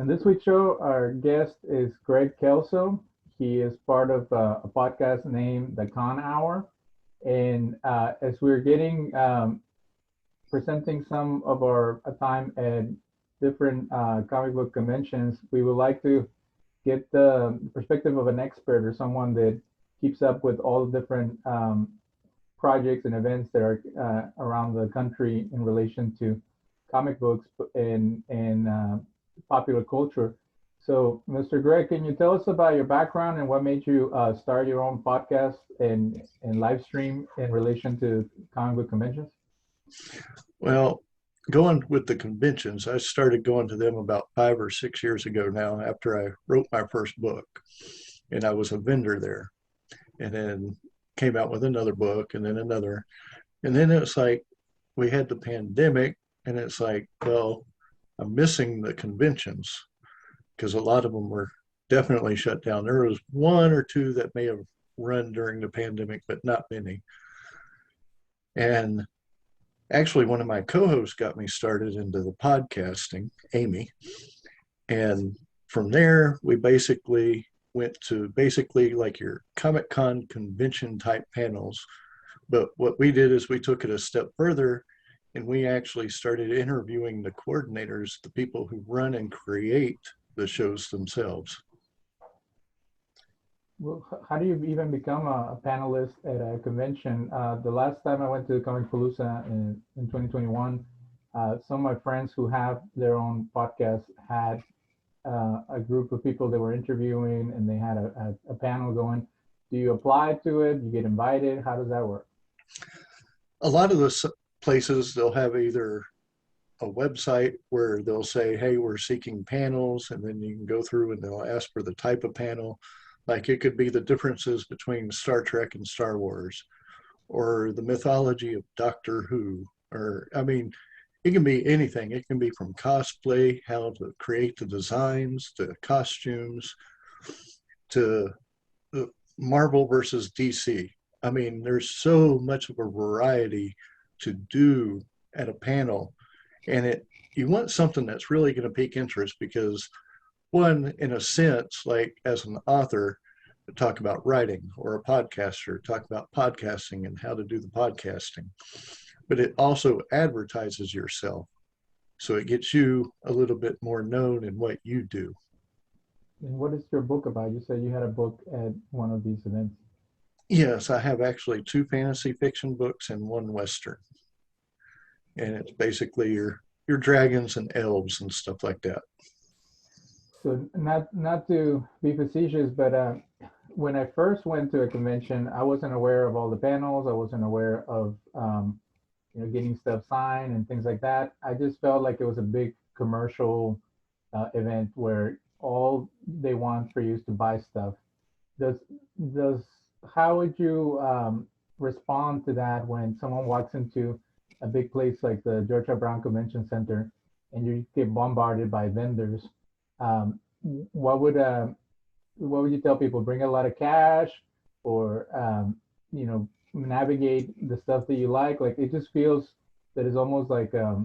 In this week's show, our guest is Greg Kelso. He is part of a podcast named The Con Hour. And as we're getting presenting some of our time at different comic book conventions, we would like to get the perspective of an expert or someone that keeps up with all the different projects and events that are around the country in relation to comic books and popular culture. So, Mr. Greg, can you tell us about your background and what made you start your own podcast and live stream in relation to comic book conventions? Well, going with the conventions, I started going to them about 5 or 6 years ago now after I wrote my first book. And I was a vendor there. And then came out with another book and then another. And then it's like we had the pandemic, and it's like, well, I'm missing the conventions because a lot of them were definitely shut down. There was one or two that may have run during the pandemic, but not many. And actually, one of my co-hosts got me started into the podcasting, Amy. And from there, we basically went to basically like your Comic Con convention type panels. But what we did is we took it a step further, and we actually started interviewing the coordinators, the people who run and create the shows themselves. Well, how do you even become a panelist at a convention? The last time I went to Comic Palooza in 2021, some of my friends who have their own podcast had a group of people they were interviewing and they had a panel going. Do you apply to it? Do you get invited? How does that work? A lot of the places, they'll have either a website where they'll say, hey, we're seeking panels, and then you can go through and they'll ask for the type of panel. Like it could be the differences between Star Trek and Star Wars, or the mythology of Doctor Who, or I mean, it can be anything. It can be from cosplay, how to create the designs, to costumes, to Marvel versus DC. I mean, there's so much of a variety to do at a panel, and it you want something that's really going to pique interest because one, in a sense, like as an author, talk about writing, or a podcaster, talk about podcasting and how to do the podcasting. But it also advertises yourself. So it gets you a little bit more known in what you do. And what is your book about? You said you had a book at one of these events. Yes, I have actually two fantasy fiction books and one Western. And it's basically your dragons and elves and stuff like that. So not to be facetious, but when I first went to a convention, I wasn't aware of all the panels. I wasn't aware of getting stuff signed and things like that. I just felt like it was a big commercial event where all they want for you is to buy stuff. Does does How would you respond to that when someone walks into a big place like the George R. Brown Convention Center and you get bombarded by vendors? Um, what would you tell people? Bring a lot of cash, or navigate the stuff that you like. Like it just feels that it's almost like a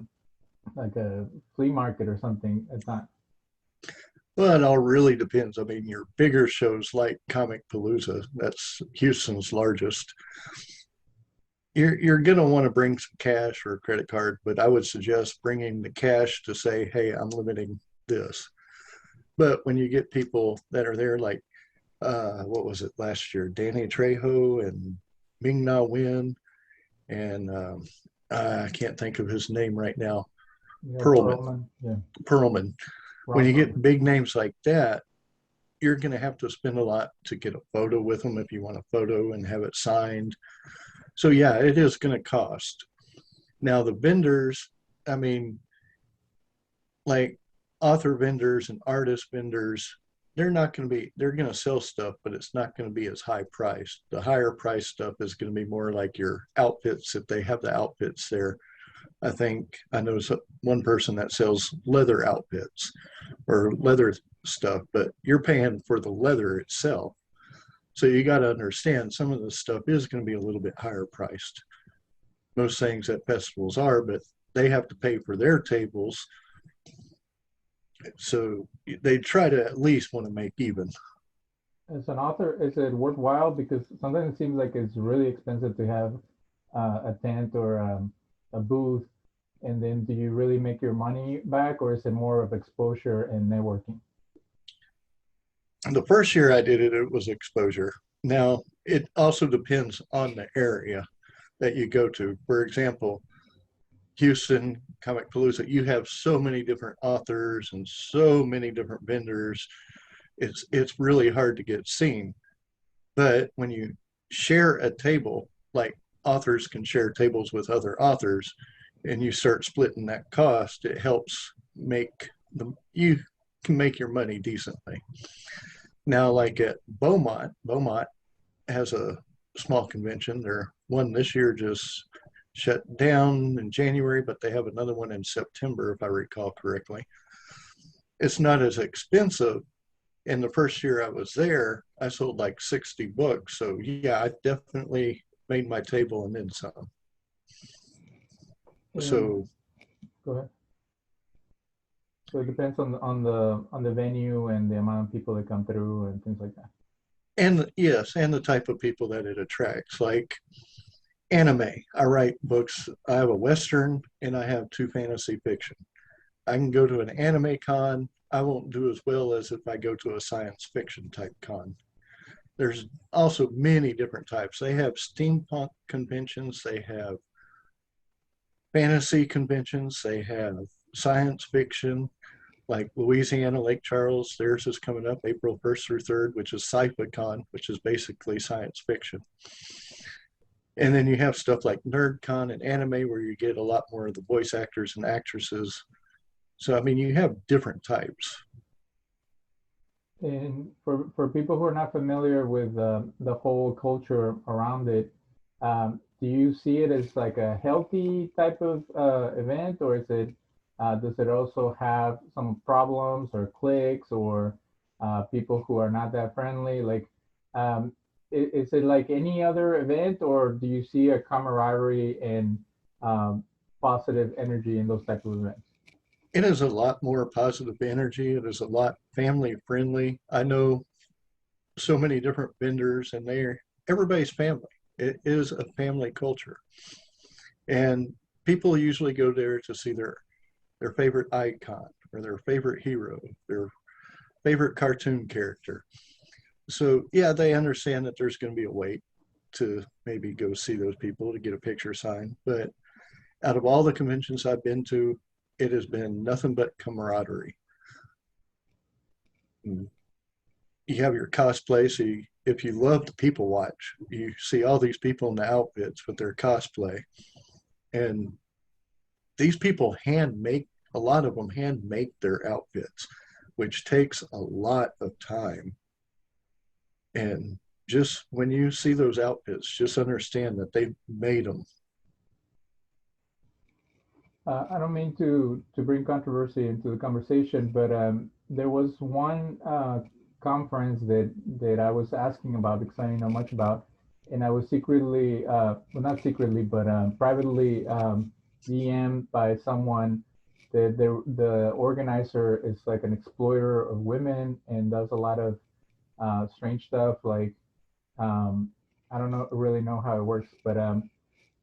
flea market or something. It's not. Well, it all really depends. I mean, your bigger shows like Comic Palooza, that's Houston's largest, you're going to want to bring some cash or a credit card, but I would suggest bringing the cash to say, hey, I'm limiting this. But when you get people that are there, like, what was it last year? Danny Trejo and Ming Na Wen, and I can't think of his name right now, Yeah, Perlman. Perlman. Yeah, Perlman. When Ron you Perlman. get big names like that, you're going to have to spend a lot to get a photo with them if you want a photo and have it signed. So, yeah, it is going to cost. Now, the vendors, I mean, like author vendors and artist vendors, they're going to sell stuff, but it's not going to be as high priced. The higher price stuff is going to be more like your outfits if they have the outfits there. I think I know one person that sells leather outfits or leather stuff, but you're paying for the leather itself. So you got to understand some of the stuff is going to be a little bit higher priced. Most things at festivals are, but they have to pay for their tables So they try to at least want to make even. As an author, is it worthwhile? Because sometimes it seems like it's really expensive to have a tent or a booth, and then do you really make your money back, or is it more of exposure and networking? The first year I did it, it was exposure. Now, it also depends on the area that you go to. For example, Houston, Comic Palooza, you have so many different authors and so many different vendors. It's really hard to get seen. But when you share a table, like authors can share tables with other authors, and you start splitting that cost, it helps make you can make your money decently. Now, like at Beaumont has a small convention. Their one this year just shut down in January, but they have another one in September, if I recall correctly. It's not as expensive. In the first year I was there, I sold like 60 books. So yeah, I definitely made my table and then some. And So, go ahead. So it depends on the venue and the amount of people that come through and things like that. and yes, and the type of people that it attracts, like anime. I write books. I have a Western and I have two fantasy fiction. I can go to an anime con. I won't do as well as if I go to a science fiction type con. There's also many different types. They have steampunk conventions, they have fantasy conventions, they have science fiction, like Louisiana Lake Charles. Theirs is coming up April 1st through 3rd, which is Sci-fi Con, which is basically science fiction. And then you have stuff like NerdCon and anime, where you get a lot more of the voice actors and actresses. So, I mean, you have different types. And for people who are not familiar with the whole culture around it, do you see it as like a healthy type of event, or is it does it also have some problems or cliques or people who are not that friendly? Like, is it like any other event, or do you see a camaraderie and um, positive energy in those type of events? It is a lot more positive energy. It is a lot family friendly. I know so many different vendors, and they're everybody's family. It is a family culture, and people usually go there to see their favorite icon or their favorite hero, their favorite cartoon character. So yeah, they understand that there's going to be a wait to maybe go see those people to get a picture signed. But out of all the conventions I've been to, it has been nothing but camaraderie. You have your cosplay, so if you love the people watch, you see all these people in the outfits with their cosplay, and these people hand make a lot of them hand make their outfits, which takes a lot of time. And just when you see those outfits, just understand that they made them. I don't mean to bring controversy into the conversation, but there was one conference that I was asking about because I didn't know much about, and I was secretly, well, not secretly, but privately DM'd by someone that the organizer is like an exploiter of women and does a lot of strange stuff. Like I don't know really know how it works, but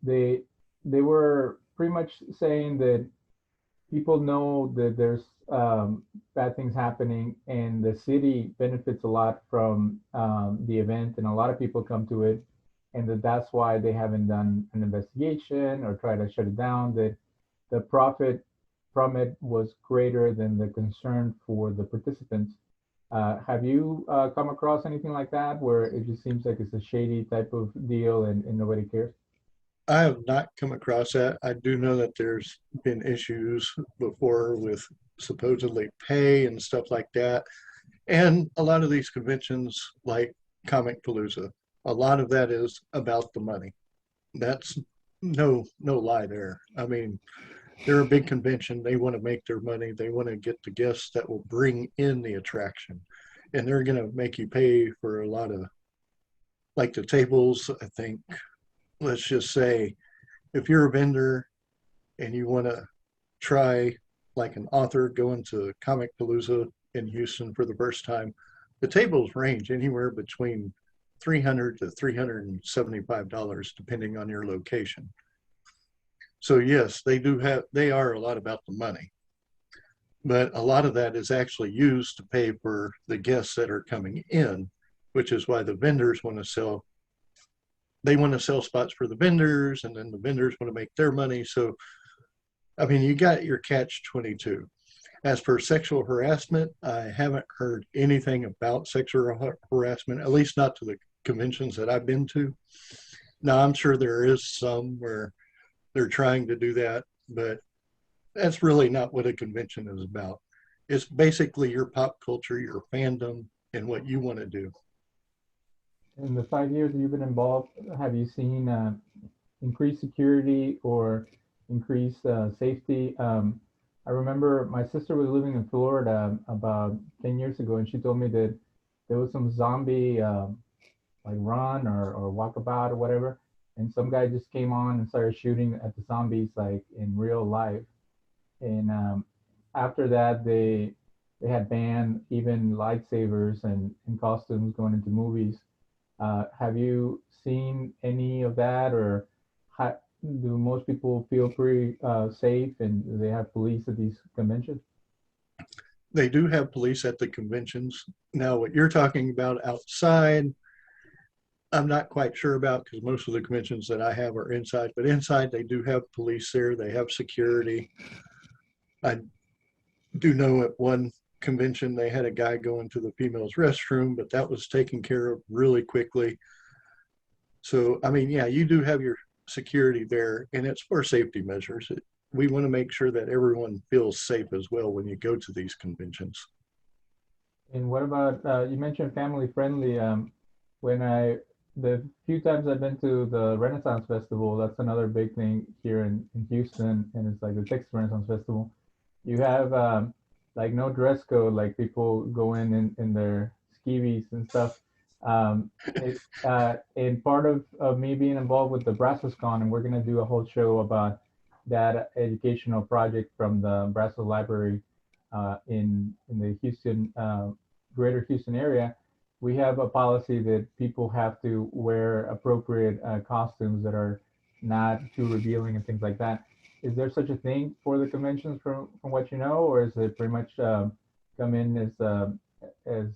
they they were pretty much saying that people know that there's bad things happening and the city benefits a lot from the event and a lot of people come to it and that's why they haven't done an investigation or try to shut it down, that the profit from it was greater than the concern for the participants. Have you come across anything like that where it just seems like it's a shady type of deal and nobody cares? I have not come across that. I do know that there's been issues before with supposedly pay and stuff like that. And a lot of these conventions, like Comic Palooza, a lot of that is about the money. That's no lie there. I mean, they're a big convention. They want to make their money. They want to get the guests that will bring in the attraction. And they're going to make you pay for a lot of, like the tables, I think, let's just say, if you're a vendor and you want to try like an author going to Comic Palooza in Houston for the first time, the tables range anywhere between $300 to $375 depending on your location. So yes, they are a lot about the money, but a lot of that is actually used to pay for the guests that are coming in, which is why the vendors want to sell. They want to sell spots for the vendors, and then the vendors want to make their money. So, I mean, you got your catch 22. As for sexual harassment, I haven't heard anything about sexual harassment, at least not to the conventions that I've been to. Now, I'm sure there is some where they're trying to do that, but that's really not what a convention is about. It's basically your pop culture, your fandom, and what you want to do. In the 5 years that you've been involved, have you seen increased security or increased safety? I remember my sister was living in Florida about 10 years ago, and she told me that there was some zombie like run or walkabout or whatever, and some guy just came on and started shooting at the zombies like in real life. And after that, they had banned even lightsabers and costumes going into movies. Have you seen any of that, or do most people feel pretty safe and they have police at these conventions? They do have police at the conventions. Now, what you're talking about outside, I'm not quite sure about because most of the conventions that I have are inside, but inside they do have police there. They have security. I do know at one convention they had a guy go into the female's restroom, but that was taken care of really quickly. So, I mean, yeah, you do have your security there, and it's for safety measures. We want to make sure that everyone feels safe as well when you go to these conventions. And what about you mentioned family friendly? When I the few times I've been to the Renaissance Festival, that's another big thing here in Houston, and it's like the Texas Renaissance Festival. You have like no dress code, like people go in their skivvies and stuff. And part of me being involved with the Con, and we're gonna do a whole show about that educational project from the Brazos Library in the Houston greater Houston area. We have a policy that people have to wear appropriate costumes that are not too revealing and things like that. Is there such a thing for the conventions from what you know, or is it pretty much come in as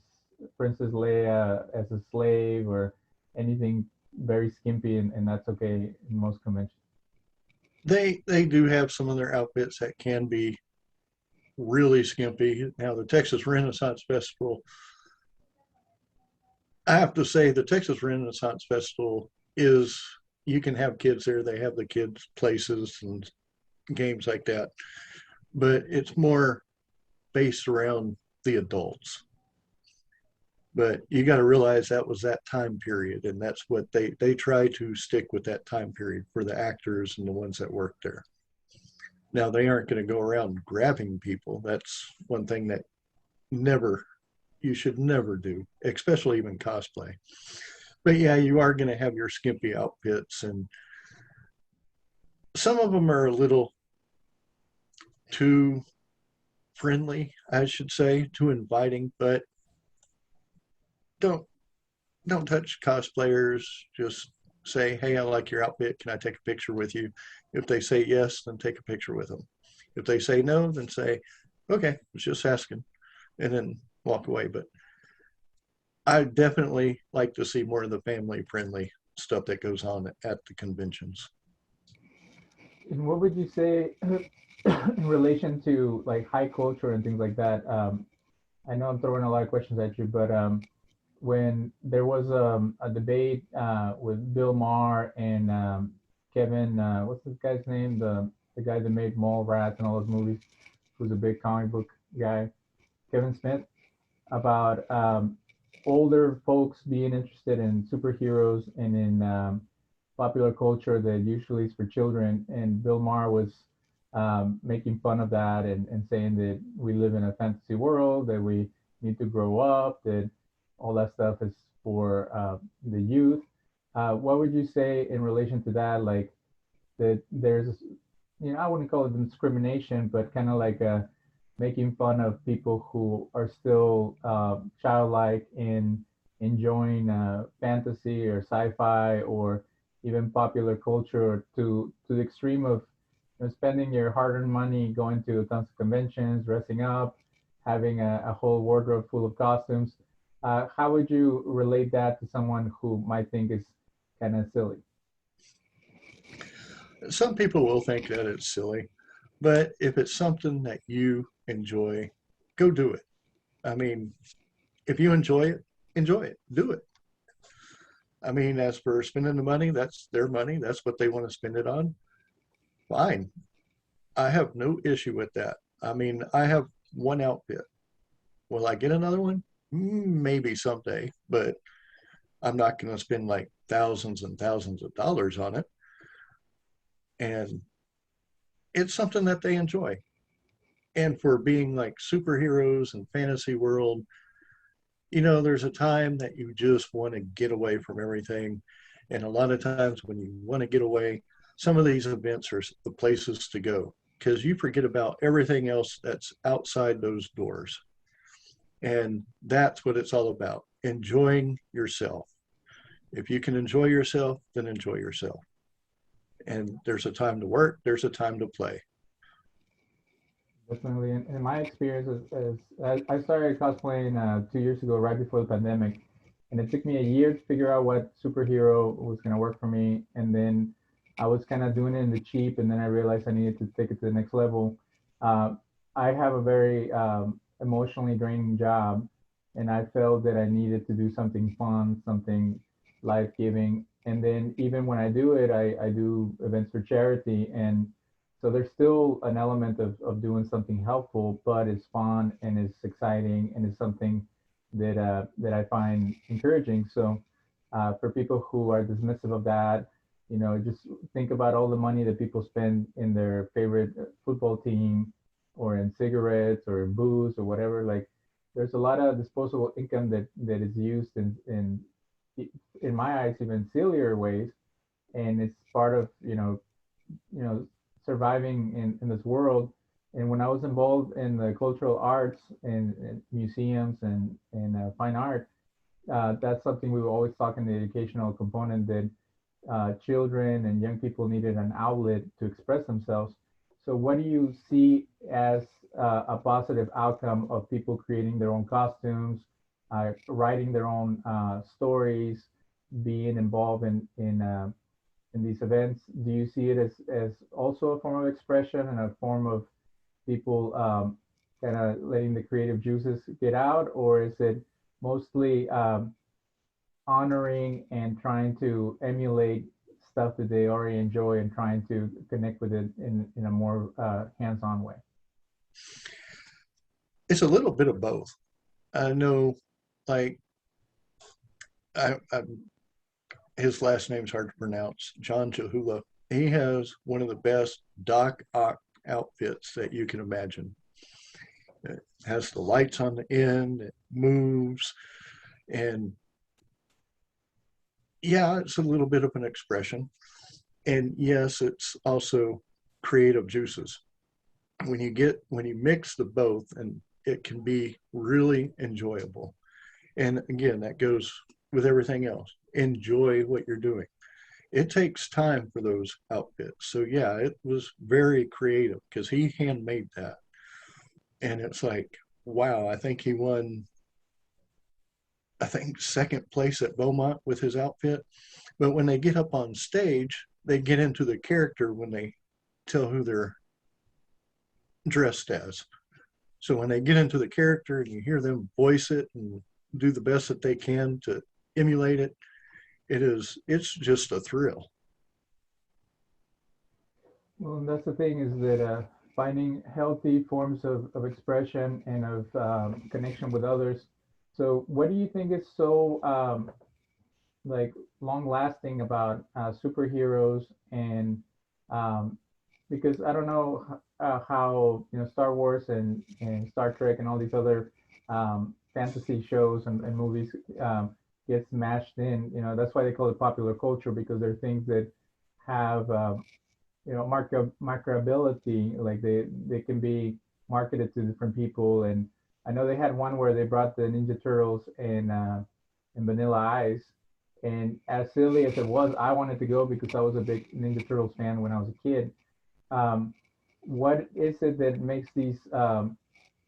Princess Leia as a slave or anything very skimpy, and that's okay in most conventions? They do have some of their outfits that can be really skimpy. Now, the Texas Renaissance Festival, I have to say, the Texas Renaissance Festival is, you can have kids there. They have the kids' places and games like that, but it's more based around the adults. But you got to realize that was that time period, and that's what they try to stick with that time period for the actors and the ones that work there. Now they aren't going to go around grabbing people. That's one thing that never you should never do, especially even cosplay. But yeah, you are going to have your skimpy outfits, and some of them are a little too friendly, I should say, too inviting. But don't don't touch cosplayers. Just say, "Hey, I like your outfit. Can I take a picture with you?" If they say yes, then take a picture with them. If they say no, then say, "Okay, I was just asking," and then walk away. But I definitely like to see more of the family friendly stuff that goes on at the conventions. And what would you say in relation to like high culture and things like that? I know I'm throwing a lot of questions at you, but when there was a debate with Bill Maher and Kevin, what's this guy's name? The guy that made Mallrats and all those movies, who's a big comic book guy, Kevin Smith, about older folks being interested in superheroes and in popular culture that usually is for children. And Bill Maher was making fun of that and saying that we live in a fantasy world, that we need to grow up, that all that stuff is for the youth. What would you say in relation to that? Like that there's I wouldn't call it discrimination, but kind of like making fun of people who are still childlike in enjoying fantasy or sci-fi or even popular culture to the extreme of spending your hard-earned money going to tons of conventions, dressing up, having a whole wardrobe full of costumes. How would you relate that to someone who might think is kind of silly? Some people will think that it's silly, but if it's something that you enjoy, go do it. I mean, if you enjoy it, do it. I mean, as for spending the money, that's their money. That's what they want to spend it on. Fine. I have no issue with that. I mean, I have one outfit. Will I get another one? Maybe someday, but I'm not going to spend like thousands and thousands of dollars on it. And it's something that they enjoy. And for being like superheroes and fantasy world, there's a time that you just want to get away from everything. And a lot of times when you want to get away, some of these events are the places to go because you forget about everything else that's outside those doors. And that's what it's all about, enjoying yourself. If you can enjoy yourself, then enjoy yourself. And there's a time to work, there's a time to play. Definitely. In my experience, I started cosplaying 2 years ago, right before the pandemic, and it took me a year to figure out what superhero was going to work for me. And then I was kind of doing it in the cheap, and then I realized I needed to take it to the next level. Uh, I have a very emotionally draining job, and I felt that I needed to do something fun, something life giving. And then even when I do it, I do events for charity, and so there's still an element of doing something helpful, but it's fun and it's exciting and it's something that I find encouraging. So for people who are dismissive of that, just think about all the money that people spend in their favorite football team or in cigarettes or in booze or whatever. Like there's a lot of disposable income that is used in my eyes, even sillier ways. And it's part of, you know, surviving in this world. And when I was involved in the cultural arts and museums and fine art, that's something we were always talk in the educational component that children and young people needed an outlet to express themselves. So, what do you see as a positive outcome of people creating their own costumes, writing their own stories, being involved in these events? Do you see it as also a form of expression and a form of people kind of letting the creative juices get out, or is it mostly honoring and trying to emulate stuff that they already enjoy and trying to connect with it in a more hands-on way? It's a little bit of both. I know, like, I his last name's hard to pronounce, John Chihula. He has one of the best Doc Ock outfits that you can imagine. It has the lights on the end, it moves, and yeah, it's a little bit of an expression. And yes, it's also creative juices. When you mix the both, and it can be really enjoyable. And again, that goes with everything else. Enjoy what you're doing. It takes time for those outfits. So yeah, it was very creative because he handmade that. And it's like, wow, I think second place at Beaumont with his outfit. But when they get up on stage, they get into the character when they tell who they're dressed as. So when they get into the character and you hear them voice it and do the best that they can to emulate it, it's just a thrill. Well, and that's the thing is that finding healthy forms of expression and of connection with others. So, what do you think is so like long lasting about superheroes and um, because I don't know how Star Wars and Star Trek and all these other fantasy shows and movies get smashed in. That's why they call it popular culture because they're things that have marketability, like they can be marketed to different people. And I know they had one where they brought the Ninja Turtles in Vanilla Ice, and as silly as it was, I wanted to go because I was a big Ninja Turtles fan when I was a kid. um, what is it that makes these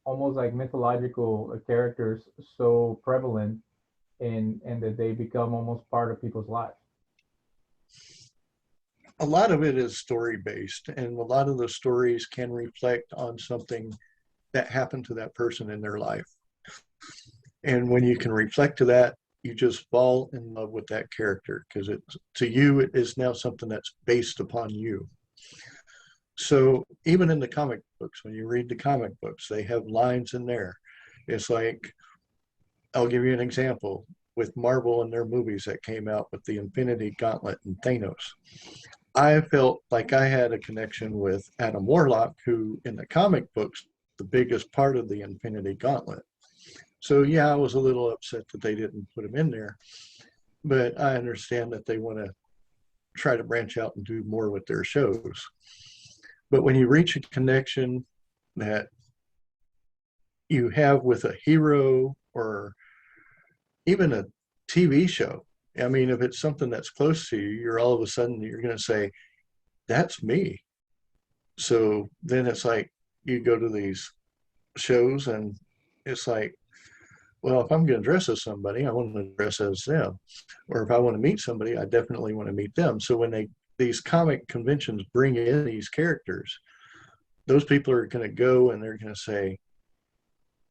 almost like mythological characters so prevalent and that they become almost part of people's lives? A lot of it is story based, and a lot of the stories can reflect on something that happened to that person in their life. And when you can reflect to that, you just fall in love with that character because it to you it is now something that's based upon you. So even in the comic books, when you read the comic books, they have lines in there. It's like, I'll give you an example with Marvel and their movies that came out with the Infinity Gauntlet and Thanos. I felt like I had a connection with Adam Warlock, who in the comic books, the biggest part of the Infinity Gauntlet. So yeah, I was a little upset that they didn't put him in there, but I understand that they want to try to branch out and do more with their shows. But when you reach a connection that you have with a hero or even a TV show, I mean, if it's something that's close to you, you're all of a sudden you're going to say, "That's me." So then it's like you go to these shows and it's like, well, if I'm going to dress as somebody, I want to dress as them. Or if I want to meet somebody, I definitely want to meet them. So when these comic conventions bring in these characters, those people are going to go and they're going to say,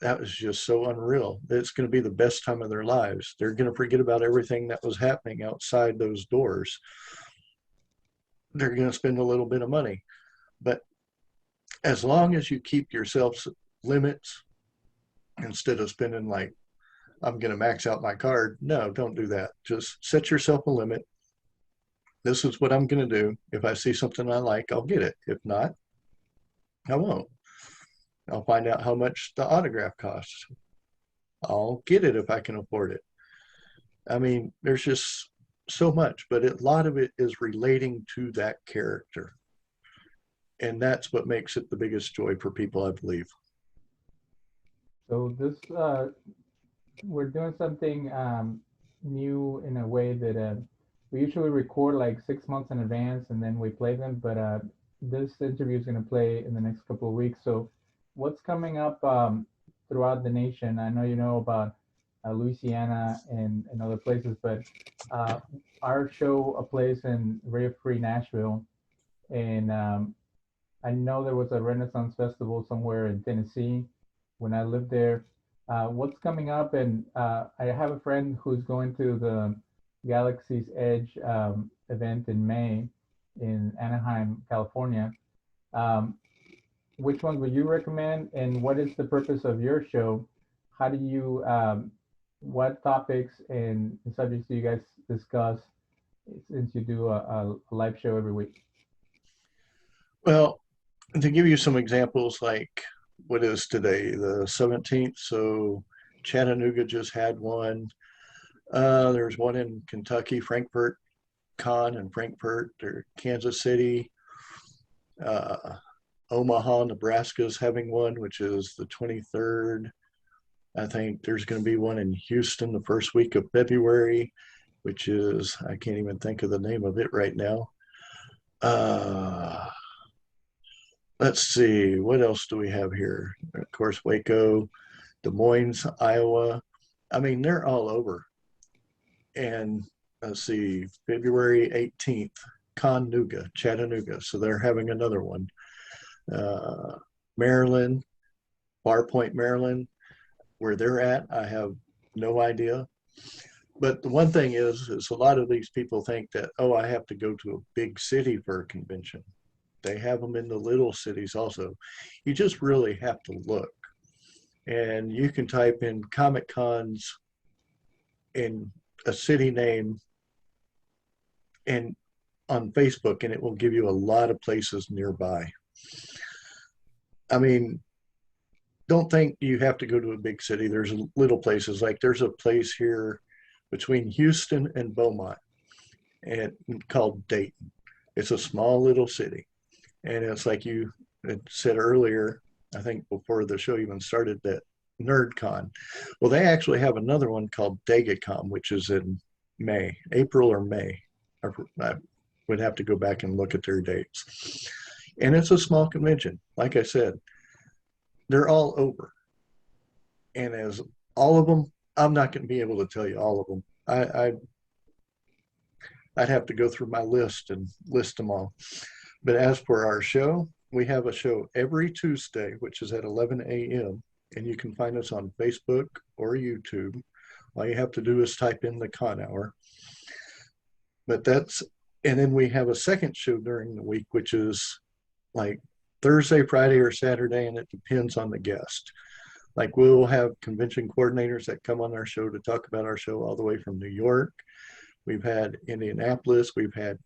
that was just so unreal. It's going to be the best time of their lives. They're going to forget about everything that was happening outside those doors. They're going to spend a little bit of money. But as long as you keep yourself limits, instead of spending like, I'm going to max out my card. No, don't do that. Just set yourself a limit. This is what I'm going to do. If I see something I like, I'll get it. If not, I won't. I'll find out how much the autograph costs. I'll get it if I can afford it. I mean, there's just so much, but a lot of it is relating to that character. And that's what makes it the biggest joy for people, I believe. So this we're doing something new in a way that we usually record like 6 months in advance and then we play them, but this interview is going to play in the next couple of weeks. So what's coming up throughout the nation? I know you know about Louisiana and other places, but uh, our show plays in Radio Free Nashville, and I know there was a Renaissance Festival somewhere in Tennessee when I lived there. What's coming up? And I have a friend who's going to the Galaxy's Edge event in May in Anaheim, California. Um, which one would you recommend? And what is the purpose of your show? How do you, what topics and subjects do you guys discuss since you do a live show every week? Well, to give you some examples, like what is today, the 17th. So Chattanooga just had one. There's one in Kentucky, Frankfurt Con in Frankfurt, or Kansas City. Uh, Omaha, Nebraska is having one, which is the 23rd. I think there's going to be one in Houston the first week of February, which is, I can't even think of the name of it right now. Uh, let's see, what else do we have here? Of course, Waco, Des Moines, Iowa. I mean, they're all over. And let's see, February 18th, Chattanooga, Chattanooga. So they're having another one. Uh, Maryland, Bar Point, Maryland, where they're at, I have no idea. But the one thing is a lot of these people think that, oh, I have to go to a big city for a convention. They have them in the little cities also. You just really have to look. And you can type in Comic Cons in a city name and on Facebook, and it will give you a lot of places nearby. I mean, don't think you have to go to a big city. There's little places, like there's a place here between Houston and Beaumont and called Dayton. It's a small little city. And it's like you had said earlier, I think before the show even started, that NerdCon. Well, they actually have another one called DegaCon, which is in May, April or May. I would have to go back and look at their dates. And it's a small convention. Like I said, they're all over. And as all of them, I'm not going to be able to tell you all of them. I'd have to go through my list and list them all. But as for our show, we have a show every Tuesday, which is at 11 a.m. And you can find us on Facebook or YouTube. All you have to do is type in the con hour. But and then we have a second show during the week, which is like Thursday, Friday, or Saturday, and it depends on the guest. Like we'll have convention coordinators that come on our show to talk about our show all the way from New York. We've had Indianapolis, we've had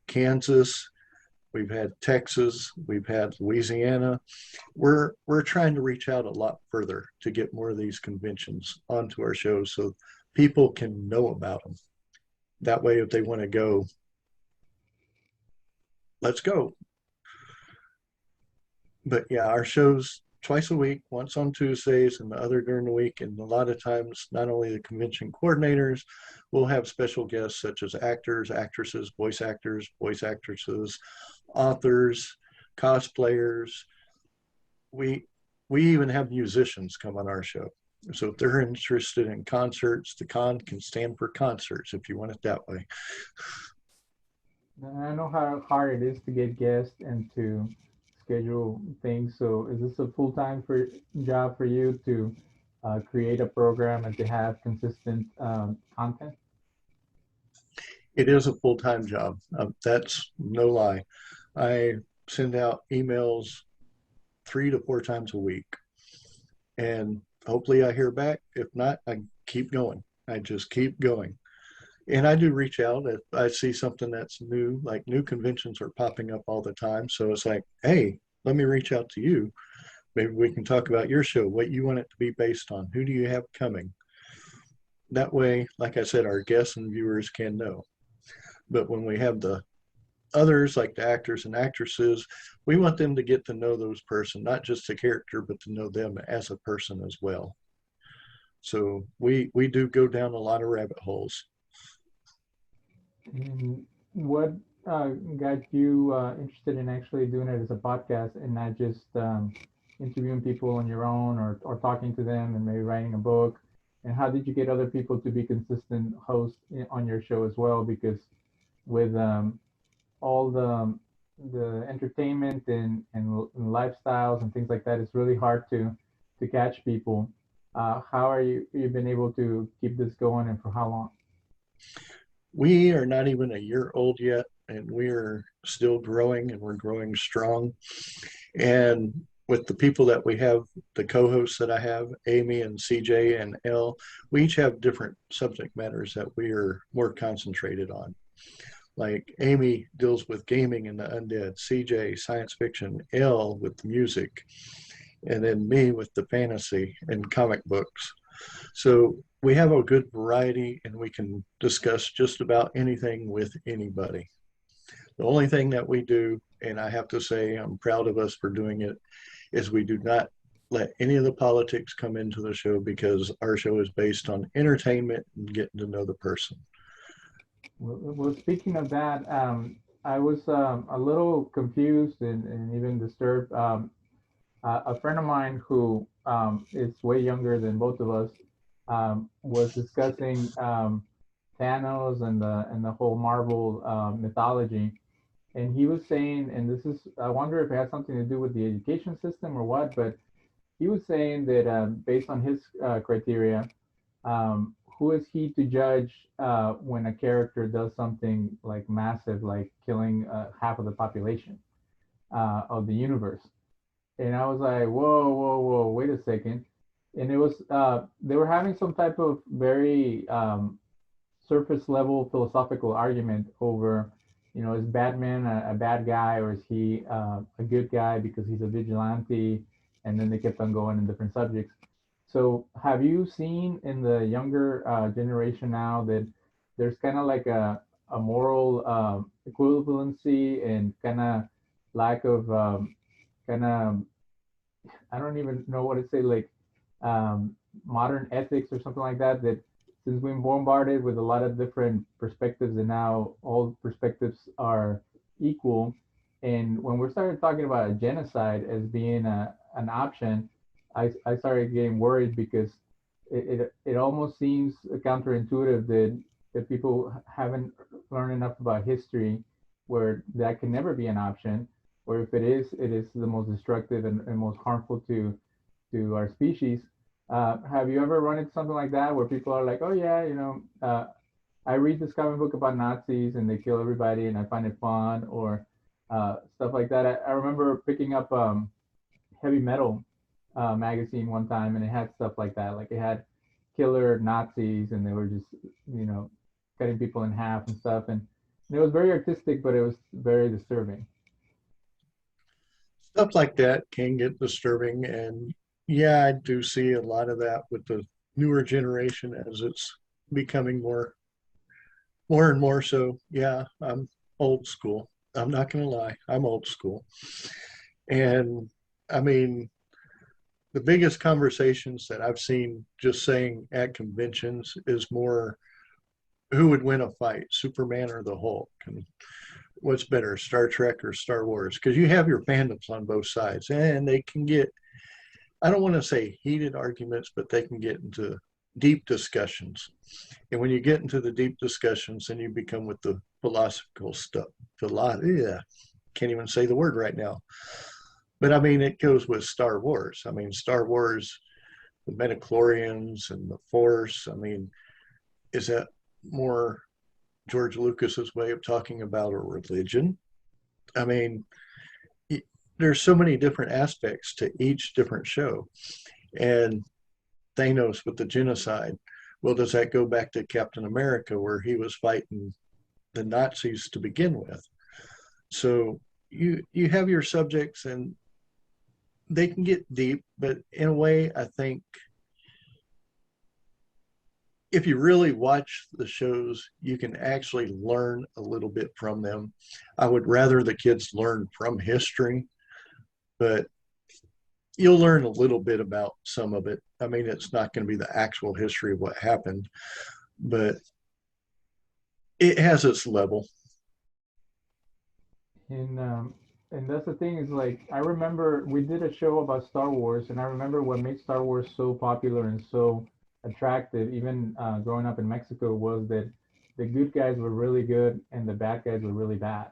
Kansas, we've had Texas, we've had Louisiana. We're trying to reach out a lot further to get more of these conventions onto our shows so people can know about them. That way, if they want to go, let's go. But yeah, our shows twice a week, once on Tuesdays and the other during the week. And a lot of times, not only the convention coordinators, we'll have special guests such as actors, actresses, voice actresses, authors, cosplayers. We even have musicians come on our show. So if they're interested in concerts, the con can stand for concerts if you want it that way. I know how hard it is to get guests and to schedule things. So is this a full-time job for you to create a program and to have consistent content? It is a full-time job. That's no lie. I send out emails 3 to 4 times a week, and hopefully I hear back. If not, I keep going. I just keep going. And I do reach out if I see something that's new, like new conventions are popping up all the time. So it's like, hey, let me reach out to you. Maybe we can talk about your show, what you want it to be based on. Who do you have coming? That way, like I said, our guests and viewers can know. But when we have the others, like the actors and actresses, we want them to get to know those person, not just the character, but to know them as a person as well. So we do go down a lot of rabbit holes. And what got you interested in actually doing it as a podcast and not just interviewing people on your own or talking to them and maybe writing a book? And how did you get other people to be consistent hosts on your show as well? Because with all the entertainment and lifestyles and things like that, it's really hard to catch people. How are you've been able to keep this going and for how long? We are not even a year old yet, and we are still growing, and we're growing strong. And with the people that we have, the co-hosts that I have, Amy and CJ and Elle, we each have different subject matters that we are more concentrated on. Like Amy deals with gaming and the undead, CJ science fiction, Elle with the music, and then me with the fantasy and comic books. So we have a good variety and we can discuss just about anything with anybody. The only thing that we do, and I have to say I'm proud of us for doing it, is we do not let any of the politics come into the show because our show is based on entertainment and getting to know the person. Well, speaking of that, I was a little confused and even disturbed. A friend of mine who is way younger than both of us was discussing Thanos and the whole Marvel mythology, and he was saying, and this is, I wonder if it has something to do with the education system or what, but he was saying that based on his criteria, who is he to judge when a character does something like massive, like killing half of the population of the universe? And I was like, whoa, whoa, whoa, wait a second. And it was, they were having some type of very surface level philosophical argument over, you know, is Batman a bad guy or is he a good guy because he's a vigilante? And then they kept on going in different subjects. So have you seen in the younger generation now that there's kind of like a moral equivalency and kind of lack of kind of, I don't even know what to say, like um, modern ethics or something like that. That since we've been bombarded with a lot of different perspectives, and now all perspectives are equal. And when we started talking about a genocide as being an option, I started getting worried because it almost seems counterintuitive that people haven't learned enough about history where that can never be an option, or if it is the most destructive and most harmful to our species. Have you ever run into something like that where people are like, oh yeah, I read this comic book about Nazis and they kill everybody and I find it fun, or stuff like that. I remember picking up heavy metal magazine one time and it had stuff like that. Like it had killer Nazis and they were just, you know, cutting people in half and stuff. And it was very artistic, but it was very disturbing. Stuff like that can get disturbing. And yeah, I do see a lot of that with the newer generation as it's becoming more and more so. Yeah, I'm old school. I'm not going to lie. I'm old school. And I mean, the biggest conversations that I've seen just saying at conventions is more who would win a fight, Superman or the Hulk? And what's better, Star Trek or Star Wars? Because you have your fandoms on both sides and they can get, I don't want to say heated arguments, but they can get into deep discussions. And when you get into the deep discussions, then you become with the philosophical stuff. Yeah, can't even say the word right now. But I mean, it goes with Star Wars. I mean, Star Wars, the midichlorians and the Force. I mean, is that more George Lucas's way of talking about a religion? I mean, there's so many different aspects to each different show. And Thanos with the genocide. Well, does that go back to Captain America where he was fighting the Nazis to begin with? So you have your subjects and they can get deep, but in a way, I think if you really watch the shows, you can actually learn a little bit from them. I would rather the kids learn from history, but you'll learn a little bit about some of it. I mean, it's not going to be the actual history of what happened, but it has its level. And that's the thing is like I remember we did a show about Star Wars, and I remember what made Star Wars so popular and so attractive, even growing up in Mexico, was that the good guys were really good and the bad guys were really bad.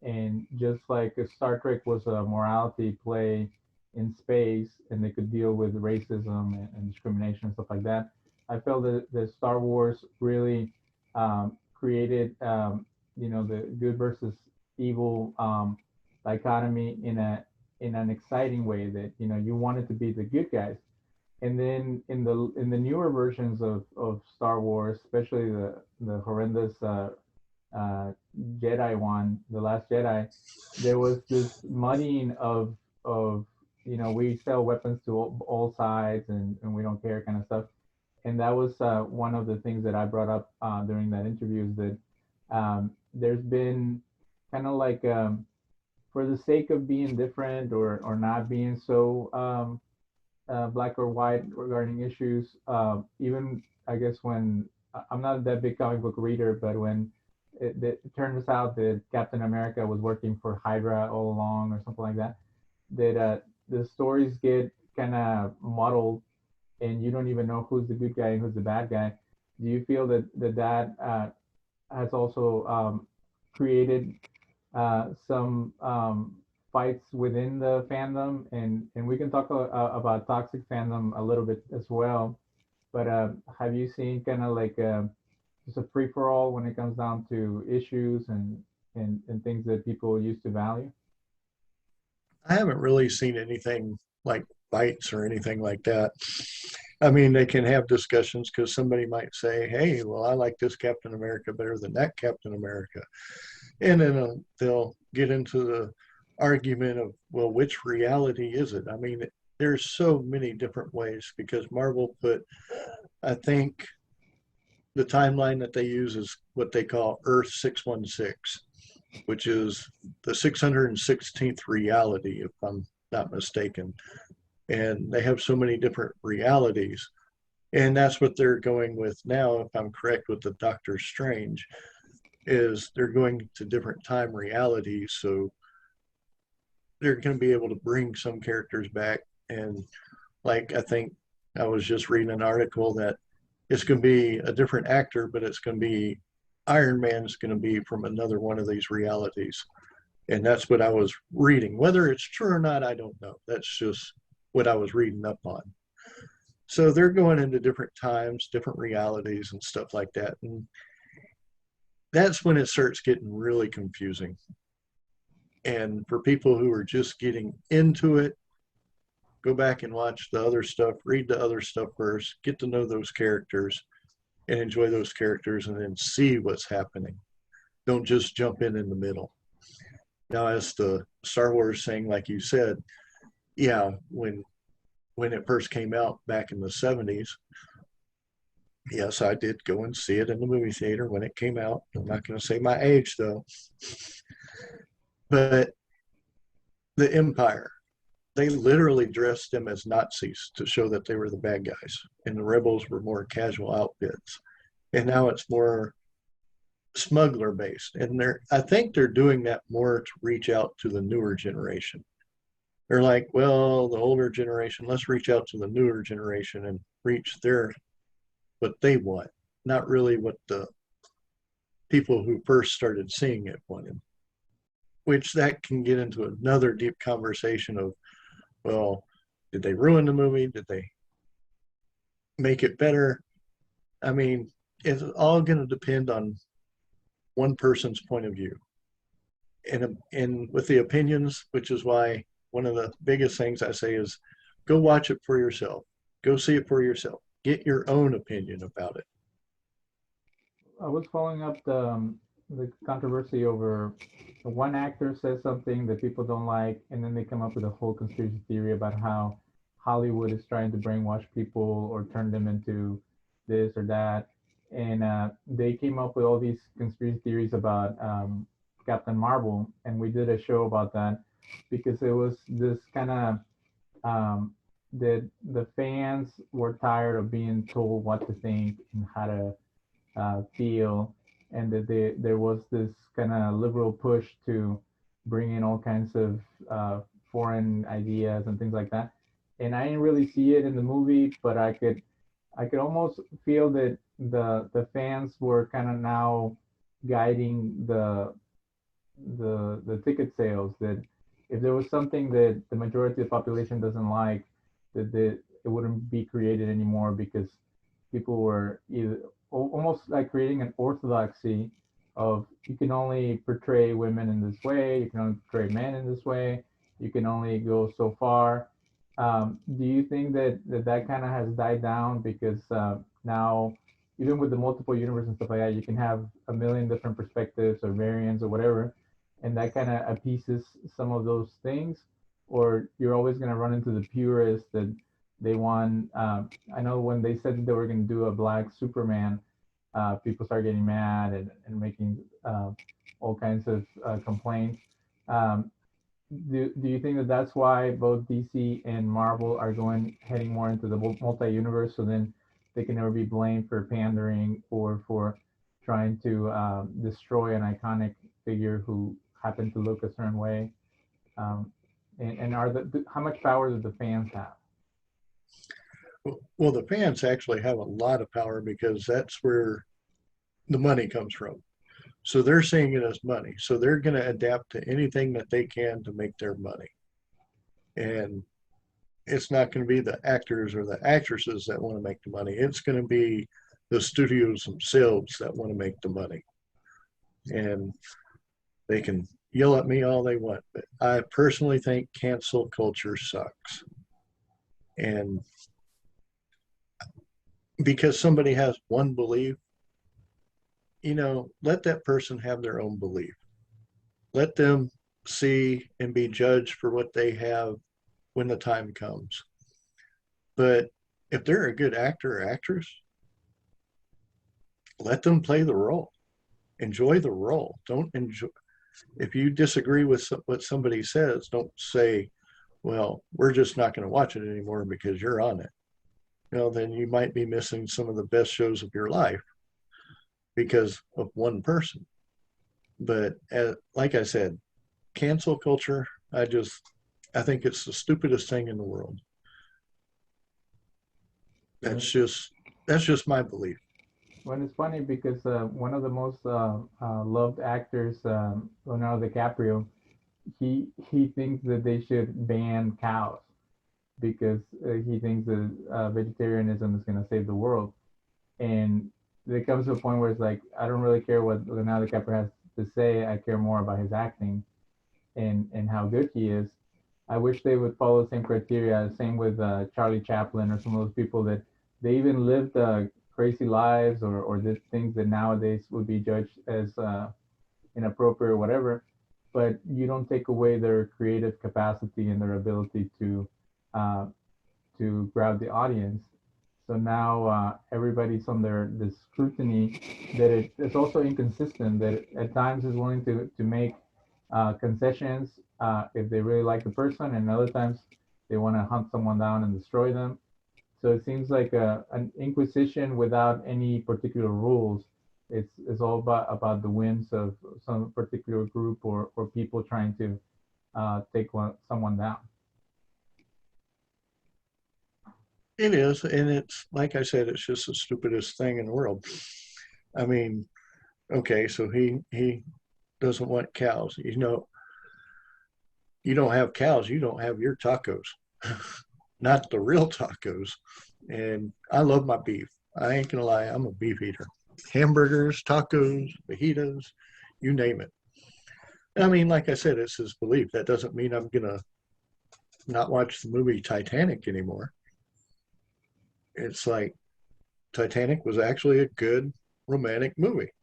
And just like Star Trek was a morality play in space, and they could deal with racism and discrimination and stuff like that, I felt that Star Wars really created, the good versus evil dichotomy in an exciting way that you wanted to be the good guys. And then in the newer versions of Star Wars, especially the horrendous uh, Jedi one, the Last Jedi, there was this muddying of we sell weapons to all sides and we don't care kind of stuff. And that was one of the things that I brought up during that interview is that there's been kind of like for the sake of being different or not being so black or white regarding issues. Even I guess when I'm not that big comic book reader, but when it turns out that Captain America was working for Hydra all along or something like that, that the stories get kind of muddled and you don't even know who's the good guy and who's the bad guy. Do you feel that has also created some fights within the fandom, and we can talk about toxic fandom a little bit as well. But have you seen kind of like just a free for all when it comes down to issues and things that people used to value? I haven't really seen anything like fights or anything like that. I mean, they can have discussions because somebody might say, hey, well, I like this Captain America better than that Captain America. And then they'll get into the argument of, well, which reality is it? I mean, there's so many different ways because Marvel put, I think, the timeline that they use is what they call Earth 616. which is the 616th reality, if I'm not mistaken. And they have so many different realities. And that's what they're going with now, if I'm correct with the Doctor Strange, is they're going to different time realities. So they're going to be able to bring some characters back. And like, I think I was just reading an article that it's going to be a different actor, but it's going to be Iron Man is going to be from another one of these realities. And that's what I was reading. Whether it's true or not, I don't know. That's just what I was reading up on. So they're going into different times, different realities, and stuff like that. And that's when it starts getting really confusing. And for people who are just getting into it, go back and watch the other stuff, read the other stuff first, get to know those characters and enjoy those characters, and then see what's happening. Don't just jump in the middle. Now, as the Star Wars thing, like you said, yeah, when it first came out back in the 70s, yes, I did go and see it in the movie theater when it came out. I'm not going to say my age, though. But the Empire, they literally dressed them as Nazis to show that they were the bad guys. And the rebels were more casual outfits. And now it's more smuggler based. And I think they're doing that more to reach out to the newer generation. They're like, well, the older generation, let's reach out to the newer generation and reach what they want, not really what the people who first started seeing it wanted. Which that can get into another deep conversation of, well, did they ruin the movie? Did they make it better? I mean, it's all going to depend on one person's point of view. And with the opinions, which is why one of the biggest things I say is go watch it for yourself. Go see it for yourself. Get your own opinion about it. I was following up the controversy over one actor says something that people don't like, and then they come up with a whole conspiracy theory about how Hollywood is trying to brainwash people or turn them into this or that. And they came up with all these conspiracy theories about Captain Marvel, and we did a show about that because it was this kind of that the fans were tired of being told what to think and how to feel, and that there was this kind of liberal push to bring in all kinds of foreign ideas and things like that. And I didn't really see it in the movie, but I could almost feel that the fans were kind of now guiding the ticket sales, that if there was something that the majority of the population doesn't like, that it wouldn't be created anymore because people were either almost like creating an orthodoxy of you can only portray women in this way, you can only portray men in this way, you can only go so far. Do you think that kind of has died down because now, even with the multiple universe and stuff like that, you can have a million different perspectives or variants or whatever, and that kind of appeases some of those things? Or you're always going to run into the purists that they want. I know when they said that they were going to do a black Superman, people start getting mad and making all kinds of complaints. Um, do you think that that's why both DC and Marvel are heading more into the multi-universe, so then they can never be blamed for pandering or for trying to destroy an iconic figure who happened to look a certain way? Um, and how much power do the fans have? Well, the fans actually have a lot of power because that's where the money comes from. So they're seeing it as money. So they're going to adapt to anything that they can to make their money. And it's not going to be the actors or the actresses that want to make the money. It's going to be the studios themselves that want to make the money. And they can yell at me all they want, but I personally think cancel culture sucks. And because somebody has one belief, let that person have their own belief. Let them see and be judged for what they have when the time comes. But if they're a good actor or actress, let them play the role. Enjoy the role. Don't enjoy. If you disagree with what somebody says, don't say, well, we're just not going to watch it anymore because you're on it. Then you might be missing some of the best shows of your life because of one person. But like I said, cancel culture, I think it's the stupidest thing in the world. That's just my belief. Well, it's funny because one of the most loved actors, Leonardo DiCaprio, he thinks that they should ban cows because he thinks that vegetarianism is going to save the world. And there comes to a point where it's like, I don't really care what Leonardo DiCaprio has to say. I care more about his acting and how good he is. I wish they would follow the same criteria. Same with Charlie Chaplin or some of those people that they even lived crazy lives or did things that nowadays would be judged as inappropriate or whatever. But you don't take away their creative capacity and their ability uh, to grab the audience. So now everybody's under this scrutiny that it's also inconsistent. That at times is willing to make concessions if they really like the person, and other times they want to hunt someone down and destroy them. So it seems like an inquisition without any particular rules. It's all about the whims of some particular group or people trying to take someone down. It is, and it's like I said, it's just the stupidest thing in the world. I mean, okay, so he doesn't want cows. You don't have cows, you don't have your tacos, not the real tacos. And I love my beef. I ain't gonna lie, I'm a beef eater. Hamburgers, tacos, fajitas, you name it. I mean, like I said, it's his belief. That doesn't mean I'm gonna not watch the movie Titanic anymore. It's like Titanic was actually a good romantic movie.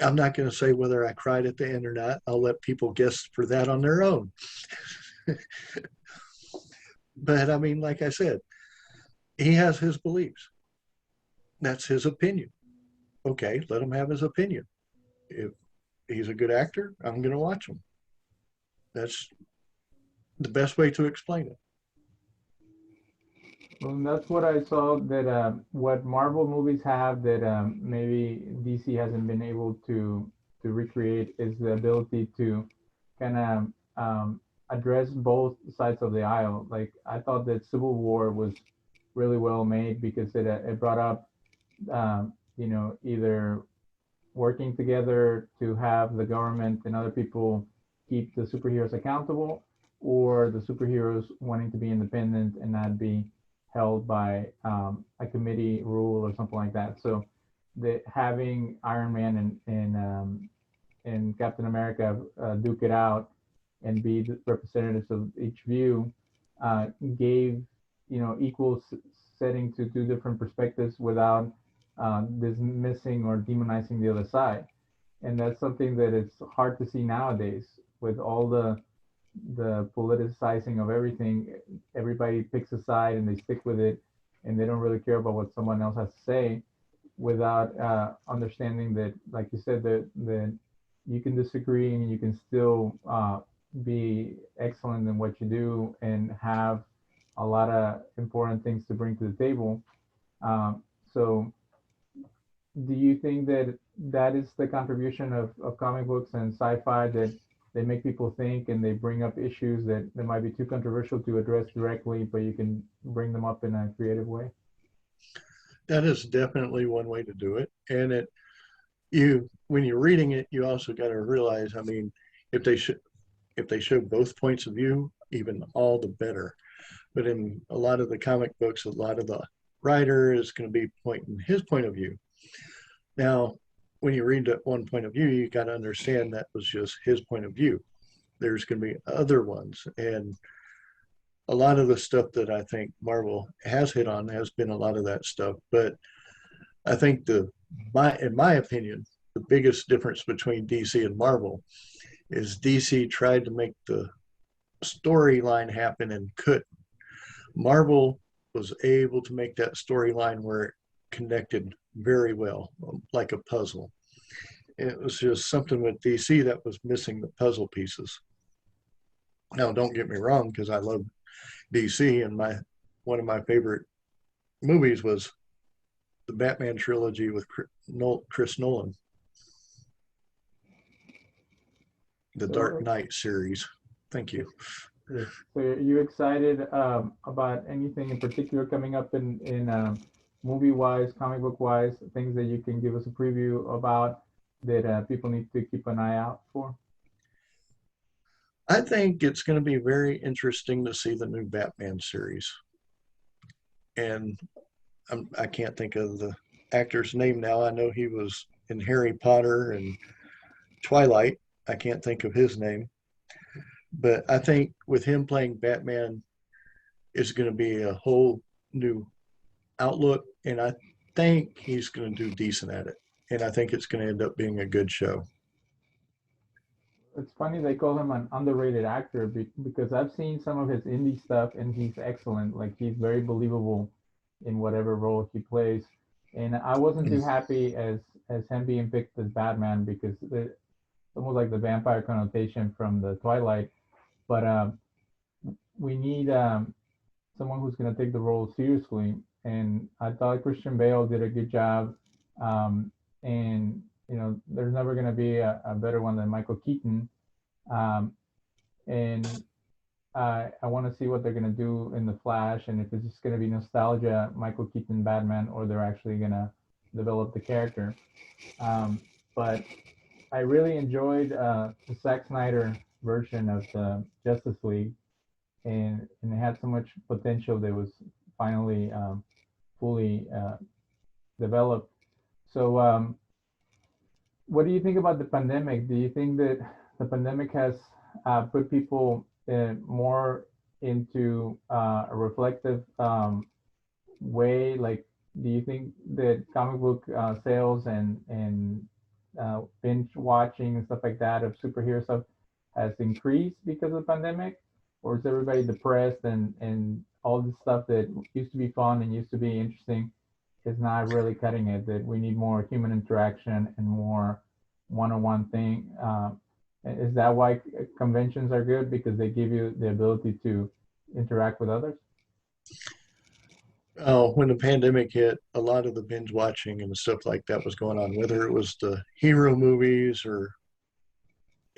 I'm not going to say whether I cried at the end or not. I'll let people guess for that on their own. But I mean, like I said, he has his beliefs. That's his opinion. Okay, let him have his opinion. If he's a good actor, I'm going to watch him. That's the best way to explain it. Well, that's what I saw that what Marvel movies have that maybe DC hasn't been able to recreate is the ability to kind of address both sides of the aisle. Like I thought that Civil War was really well made because it brought up either working together to have the government and other people keep the superheroes accountable, or the superheroes wanting to be independent and not be held by a committee rule or something like that. So the having Iron Man and Captain America duke it out and be the representatives of each view gave equal setting to two different perspectives without dismissing or demonizing the other side. And that's something that is hard to see nowadays with all the politicizing of everything. Everybody picks a side and they stick with it, and they don't really care about what someone else has to say, without understanding that, like you said, that you can disagree and you can still be excellent in what you do and have a lot of important things to bring to the table. So do you think that that is the contribution of comic books and sci-fi, that they make people think and they bring up issues that might be too controversial to address directly, but you can bring them up in a creative way? That is definitely one way to do it. And you when you're reading it, you also got to realize, I mean, if they show both points of view, even all the better. But in a lot of the comic books, a lot of the writer is going to be pointing his point of view. Now, when you read that one point of view, you got to understand that was just his point of view. There's going to be other ones. And a lot of the stuff that I think Marvel has hit on has been a lot of that stuff. But I think in my opinion, the biggest difference between DC and Marvel is DC tried to make the storyline happen and couldn't. Marvel was able to make that storyline where it connected very well, like a puzzle. It was just something with DC that was missing the puzzle pieces. Now, don't get me wrong, because I love DC, and my one of my favorite movies was the Batman trilogy with Chris Nolan, the Dark So, Knight series. Thank you. yes. So are you excited about anything in particular coming up in movie wise, comic book wise, things that you can give us a preview about that people need to keep an eye out for? I think it's going to be very interesting to see the new Batman series. And I can't think of the actor's name now. I know he was in Harry Potter and Twilight. I can't think of his name. But I think with him playing Batman is going to be a whole new outlook. And I think he's going to do decent at it. And I think it's going to end up being a good show. It's funny they call him an underrated actor because I've seen some of his indie stuff and he's excellent. Like he's very believable in whatever role he plays. And I wasn't too happy as him being picked as Batman because it's almost like the vampire connotation from the Twilight. But we need someone who's going to take the role seriously. And I thought Christian Bale did a good job. And there's never going to be a better one than Michael Keaton. Um, and I want to see what they're going to do in the Flash, and if it's just going to be nostalgia, Michael Keaton Batman, or they're actually going to develop the character. But I really enjoyed the Zack Snyder version of the Justice League, and it had so much potential that was finally fully developed. So, what do you think about the pandemic? Do you think that the pandemic has put people more into a reflective way? Like, do you think that comic book sales and binge watching and stuff like that of superhero stuff has increased because of the pandemic, or is everybody depressed and all this stuff that used to be fun and used to be interesting is not really cutting it? That we need more human interaction and more one-on-one thing. Is that why conventions are good, because they give you the ability to interact with others? When the pandemic hit, a lot of the binge watching and stuff like that was going on, whether it was the hero movies or,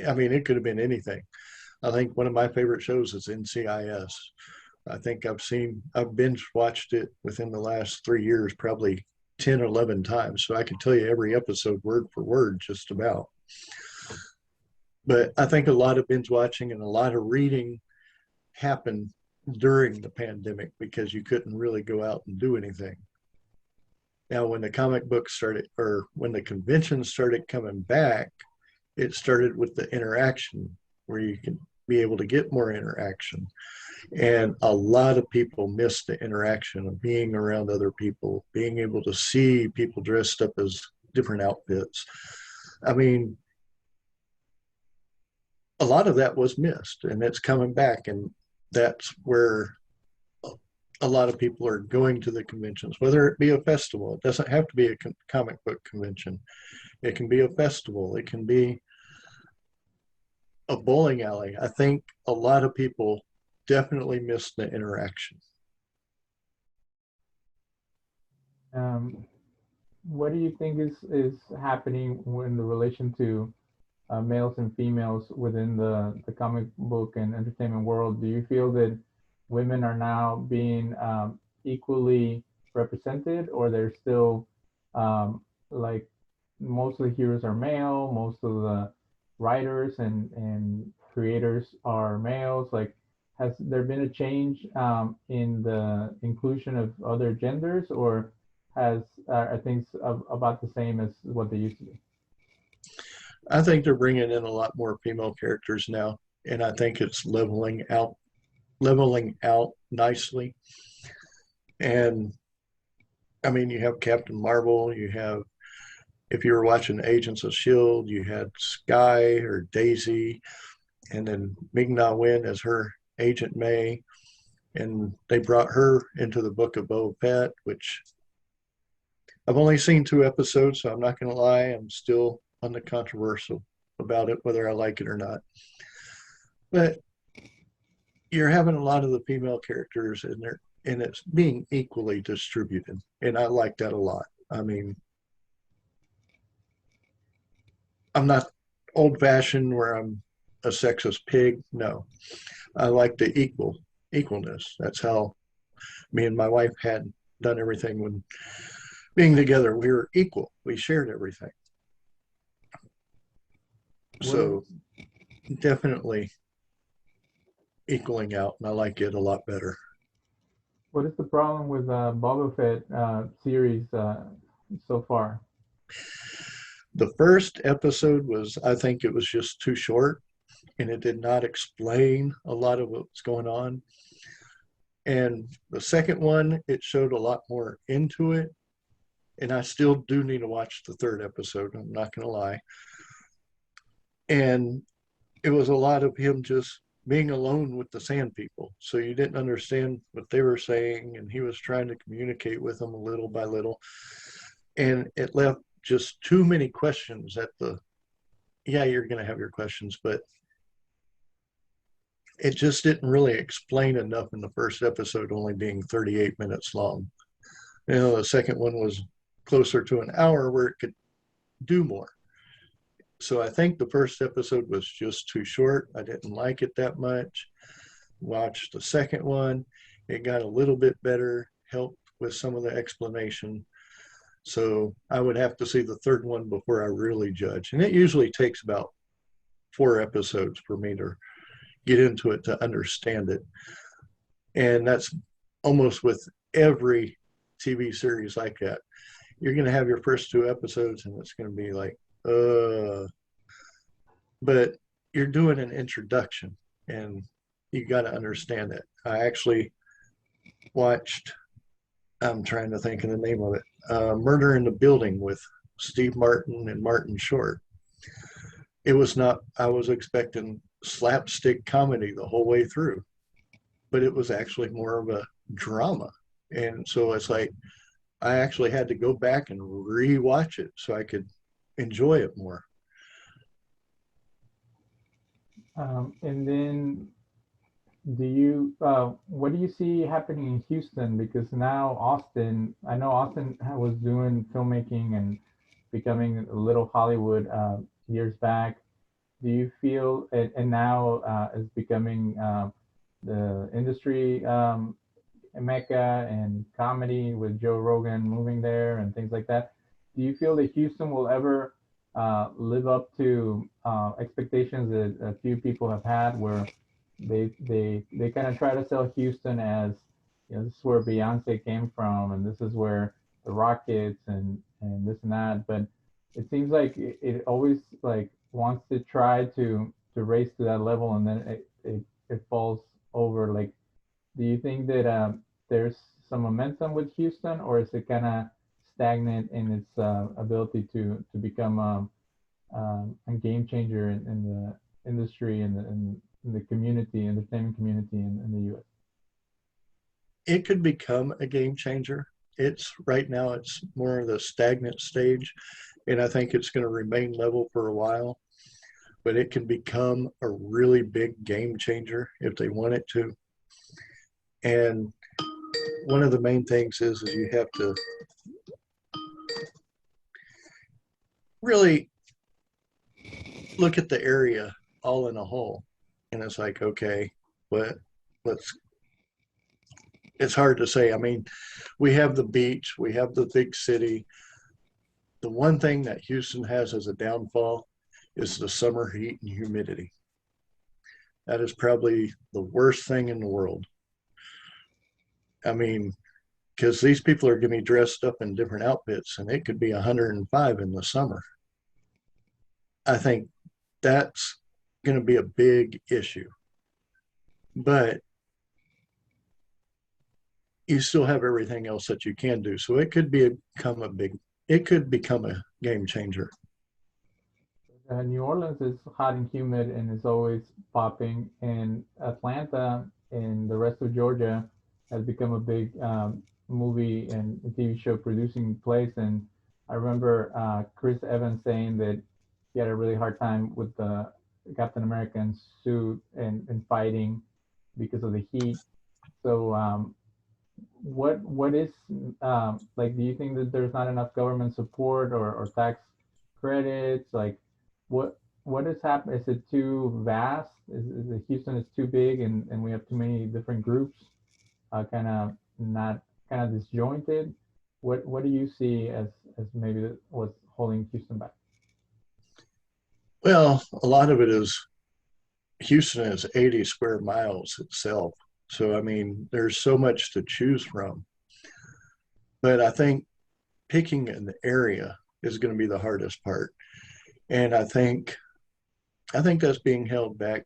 I mean, it could have been anything. I think one of my favorite shows is NCIS. I think I've binge watched it within the last 3 years, probably 10 or 11 times. So I can tell you every episode word for word, just about. But I think a lot of binge watching and a lot of reading happened during the pandemic because you couldn't really go out and do anything. Now, when the comic books started, or when the conventions started coming back, it started with the interaction where you can be able to get more interaction. And a lot of people miss the interaction of being around other people, being able to see people dressed up as different outfits. I mean, a lot of that was missed and it's coming back. And that's where a lot of people are going to the conventions, whether it be a festival. It doesn't have to be a comic book convention. It can be a festival. It can be a bowling alley. I think a lot of people definitely miss the interaction. Um, what do you think is happening in the relation to males and females within the comic book and entertainment world? Do you feel that women are now being equally represented, or they're still like most of the heroes are male, most of the writers and creators are males? Like, has there been a change in the inclusion of other genders, or are things about the same as what they used to be? I think they're bringing in a lot more female characters now, and I think it's leveling out nicely. And I mean, you have Captain Marvel, you have, if you were watching Agents of Shield, you had Sky or Daisy, and then Ming Na Wen as her Agent May, and they brought her into the book of Boba Fett, which I've only seen 2 episodes, so I'm not going to lie, I'm still on the controversial about it, whether I like it or not. But you're having a lot of the female characters in there, and it's being equally distributed, and I like that a lot. I mean, I'm not old fashioned where I'm a sexist pig. No, I like the equalness. That's how me and my wife had done everything when being together. We were equal. We shared everything. What is So definitely equaling out, and I like it a lot better. what is the problem with Boba Fett series so far? The first episode was, I think it was just too short, and it did not explain a lot of what's going on. And the second one, it showed a lot more into it. And I still do need to watch the third episode. I'm not going to lie. And it was a lot of him just being alone with the sand people. So you didn't understand what they were saying. And he was trying to communicate with them a little by little. And it left just too many questions at the, yeah, you're going to have your questions, but it just didn't really explain enough in the first episode, only being 38 minutes long. You know, the second one was closer to an hour where it could do more. So I think the first episode was just too short. I didn't like it that much. Watched the second one. It got a little bit better, helped with some of the explanation. So I would have to see the third one before I really judge. And it usually takes about 4 episodes for me to get into it to understand it. And that's almost with every TV series like that. You're going to have your first 2 episodes and it's going to be like, but you're doing an introduction and you got to understand it. I actually watched, I'm trying to think of the name of it, Murder in the Building with Steve Martin and Martin Short. It was not, I was expecting slapstick comedy the whole way through, but it was actually more of a drama. And so it's like, I actually had to go back and rewatch it so I could enjoy it more. And then what do you see happening in Houston? Because now Austin, I know Austin was doing filmmaking and becoming a little Hollywood years back. Do you feel, and now is becoming the industry mecca and comedy with Joe Rogan moving there and things like that. Do you feel that Houston will ever live up to expectations that a few people have had, where they kind of try to sell Houston as, you know, this is where Beyonce came from, and this is where the Rockets and this and that, but it seems like it always like wants to try to race to that level, and then it falls over. Like, do you think that there's some momentum with Houston, or is it kind of stagnant in its ability to become a game changer in the industry and in the community, entertainment community in the U.S.? It could become a game changer. It's right now, it's more of the stagnant stage, and I think it's going to remain level for a while, but it can become a really big game changer if they want it to. And one of the main things is you have to really look at the area all in a whole. And it's like, okay, but let's, it's hard to say. I mean, we have the beach, we have the big city. The one thing that Houston has as a downfall is the summer heat and humidity. That is probably the worst thing in the world. I mean, because these people are going to be dressed up in different outfits and it could be 105 in the summer. I think that's going to be a big issue. But you still have everything else that you can do. So it could become it could become a game changer. New Orleans is hot and humid and is always popping, and Atlanta and the rest of Georgia has become a big movie and TV show producing place. And I remember Chris Evans saying that he had a really hard time with the Captain American suit and fighting because of the heat. So what is like? Do you think that there's not enough government support or tax credits? Like, what is happening? Is it too vast? Is it Houston is too big and we have too many different groups? Kind of not kind of disjointed. What do you see as maybe what's holding Houston back? Well, a lot of it is Houston is 80 square miles itself. So, I mean, there's so much to choose from. But I think picking an area is going to be the hardest part. And I think that's being held back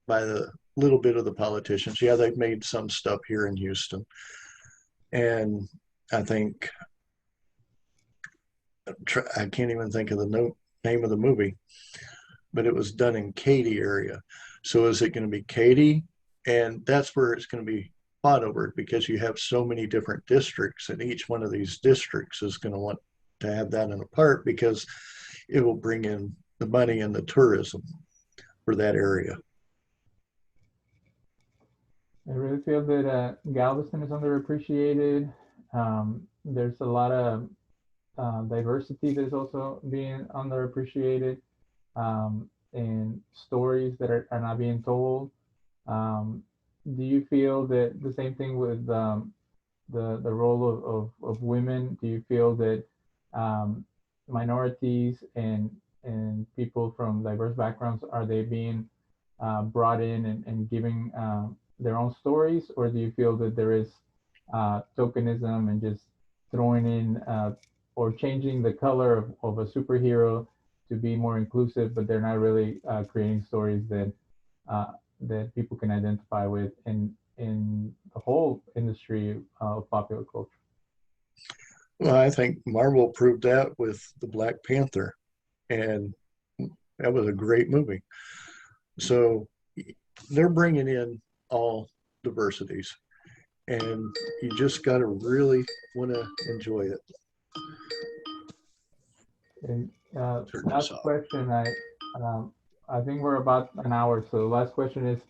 by the little bit of the politicians. Yeah, they've made some stuff here in Houston. And I think I can't even think of the name of the movie, but it was done in Katy area. So is it going to be Katy? And that's where it's going to be fought over because you have so many different districts, and each one of these districts is going to want to have that in a part because it will bring in the money and the tourism for that area. I really feel that Galveston is underappreciated. There's a lot of diversity that is also being underappreciated, and stories that are not being told. Um, do you feel that the same thing with the role of women? Do you feel that um, minorities and people from diverse backgrounds are they being brought in and giving their own stories, or do you feel that there is tokenism and just throwing in or changing the color of a superhero to be more inclusive, but they're not really creating stories uh, that people can identify with in the whole industry of popular culture? Well, I think Marvel proved that with the Black Panther, and that was a great movie. So they're bringing in all diversities, and you just got to really want to enjoy it. And Turn this last off. question, I think we're about an hour. So the last question is,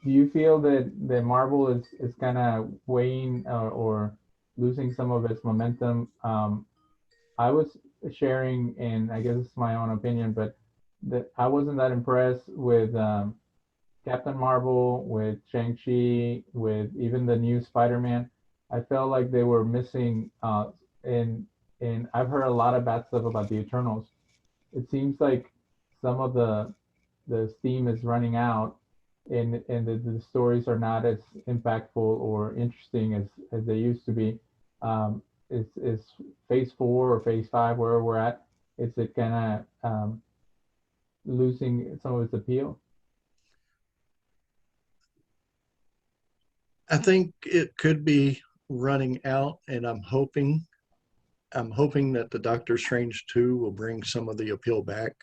do you feel that Marvel is kind of weighing or losing some of its momentum? I was sharing, and I guess it's my own opinion, but that I wasn't that impressed with Captain Marvel, with Shang-Chi, with even the new Spider-Man. I felt like they were missing, and I've heard a lot of bad stuff about the Eternals. It seems like some of the steam is running out, and the stories are not as impactful or interesting as they used to be. Is phase four or phase five where we're at? Is it kind of losing some of its appeal? I think it could be running out, and I'm hoping that the Doctor Strange 2 will bring some of the appeal back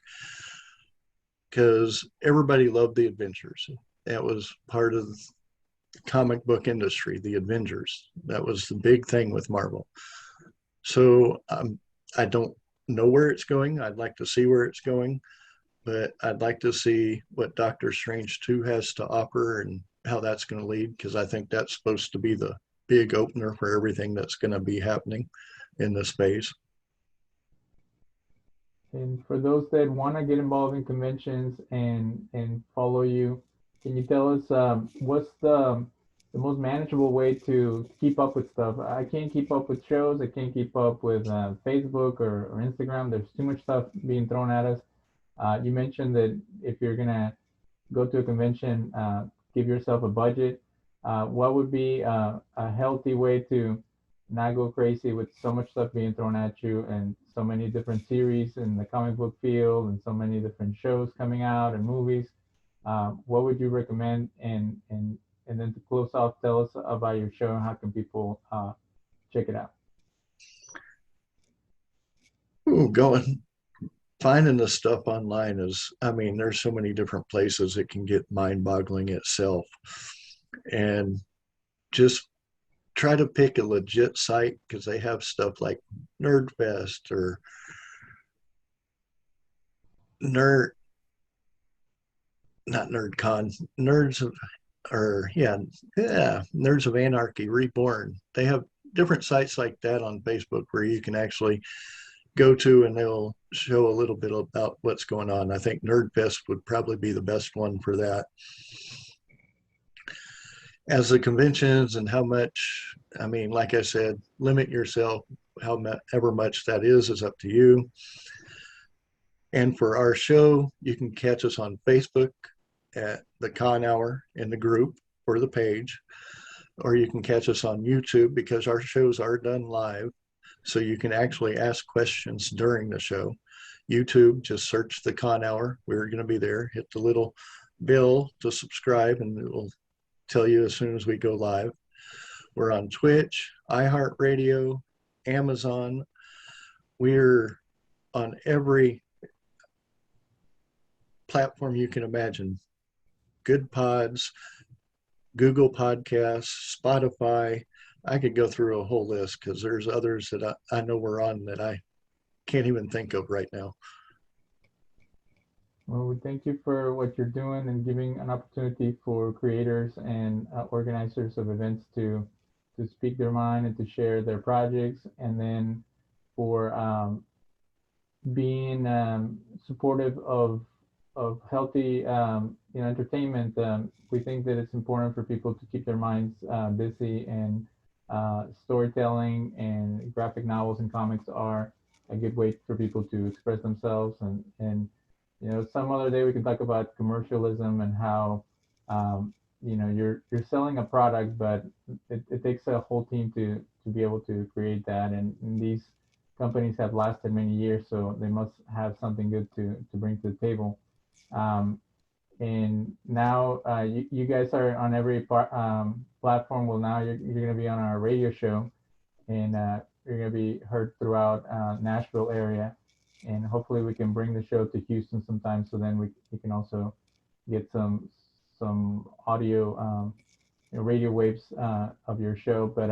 because everybody loved the Avengers. That was part of the comic book industry, the Avengers. That was the big thing with Marvel. So I don't know where it's going. I'd like to see where it's going, but I'd like to see what Doctor Strange 2 has to offer and how that's going to lead because I think that's supposed to be the big opener for everything that's going to be happening in this phase. And for those that want to get involved in conventions and follow you, can you tell us what's the most manageable way to keep up with stuff? I can't keep up with shows. I can't keep up with Facebook or Instagram. There's too much stuff being thrown at us. You mentioned that if you're gonna go to a convention, give yourself a budget. What would be a healthy way to not go crazy with so much stuff being thrown at you and so many different series in the comic book field and so many different shows coming out and movies? What would you recommend? And then to close off, tell us about your show and how can people check it out? Ooh, going finding the stuff online is, I mean, there's so many different places it can get mind-boggling itself. And just try to pick a legit site because they have stuff like Nerdfest or nerd, not NerdCon, Nerds of, or yeah, Nerds of Anarchy Reborn. They have different sites like that on Facebook where you can actually go to and they'll show a little bit about what's going on. I think NerdFest would probably be the best one for that. As the conventions and how much, I mean, like I said, limit yourself. However much that is up to you. And for our show, you can catch us on Facebook at the Con Hour in the group or the page, or you can catch us on YouTube because our shows are done live. So you can actually ask questions during the show. YouTube, just search the Con Hour. We're going to be there. Hit the little bell to subscribe, and it will tell you as soon as we go live. We're on Twitch, iHeartRadio, Amazon. We're on every platform you can imagine. Good Pods, Google Podcasts, Spotify. I could go through a whole list because there's others that I know we're on that I can't even think of right now. Well, we thank you for what you're doing and giving an opportunity for creators and organizers of events to speak their mind and to share their projects, and then for being supportive of healthy entertainment. We think that it's important for people to keep their minds busy, and storytelling and graphic novels and comics are a good way for people to express themselves. And some other day we can talk about commercialism and how you're selling a product, but it takes a whole team to be able to create that. And these companies have lasted many years, so they must have something good to bring to the table. And now you guys are on every platform. Well, now you're going to be on our radio show, and you're going to be heard throughout Nashville area. And hopefully we can bring the show to Houston sometime, so then we can also get some audio radio waves of your show. But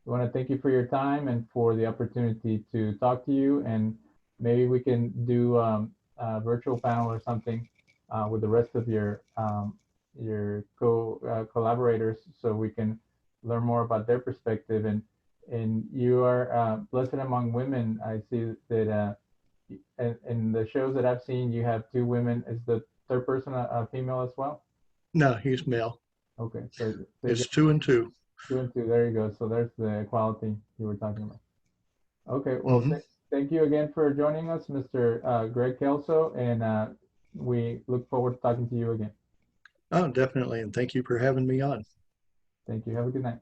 we want to thank you for your time and for the opportunity to talk to you. And maybe we can do a virtual panel or something with the rest of your collaborators, so we can learn more about their perspective. And you are blessed among women. I see that in the shows that I've seen, you have two women. Is the third person a female as well? No, he's male. Okay, so it's 2 and 2. 2 and 2. There you go. So there's the equality you were talking about. Okay, well, thank you again for joining us, Mr. Greg Kelso, and we look forward to talking to you again. Oh, definitely. And thank you for having me on. Thank you. Have a good night.